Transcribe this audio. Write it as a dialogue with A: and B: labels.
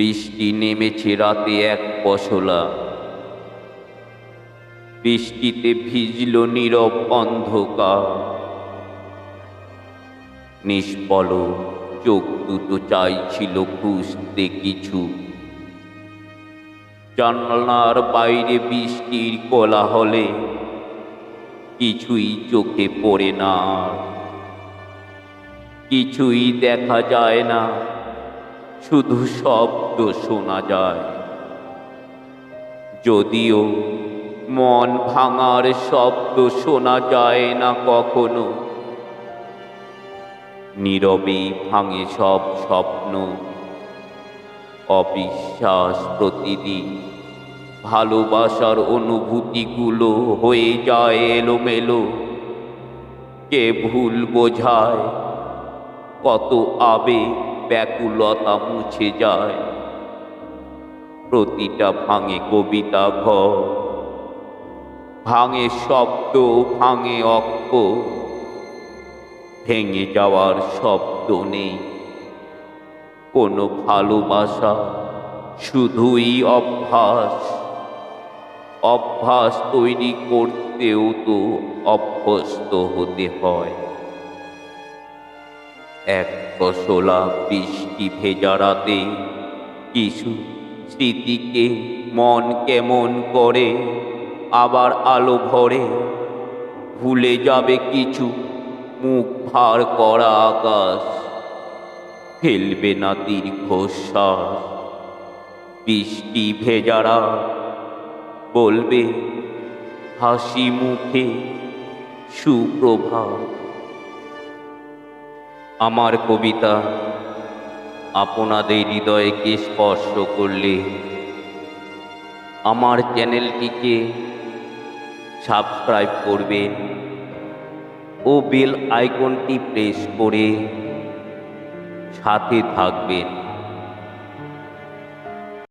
A: বৃষ্টি নেমেছে রাতে এক পশলা, বৃষ্টিতে ভিজল নীরব অন্ধকার। নিষ্পলক চোখ দুটো চাইছিল খুঁজতে কিছু, জানালার বাইরে বৃষ্টির কোলাহলে কিছুই চোখে পড়ে না, কিছুই দেখা যায় না, শুধু শব্দ শোনা যায়। যদিও মন ভাঙার শব্দ শোনা যায় না কখনো, নীরবে ভাঙে সব স্বপ্ন। অবিশ্বাস প্রতিদিন, ভালোবাসার অনুভূতিগুলো হয়ে যায় এলোমেলো। কে ভুল বোঝায়, কত আবেগ ব্যাকুলতা মুছে যায়। প্রতিটা ভাঙে কবিতা ঘর, ভাঙে শব্দ, ভাঙে অক্ষর। ভেঙে যাওয়ার শব্দ নেই কোনো ভালোবাসা, শুধুই অভ্যাস। অভ্যাস তৈরি করতেও তো অভ্যস্ত হতে হয়। এক পশলা বৃষ্টি ভেজা রাতে কিছু স্মৃতিকে মন কেমন করে আবার আলো ভরে। ভুলে যাবে কিছু মুখ ভার করা আকাশ, ফেলবে না দীর্ঘশ্বাস। বৃষ্টি ভেজারা বলবে হাসি মুখে সুপ্রভাত। আমার কবিতা আপনাদের হৃদয়কে স্পর্শ করলে আমার চ্যানেলটিকে সাবস্ক্রাইব করবেন ও বেল আইকনটি প্রেস করে সাথে থাকবেন।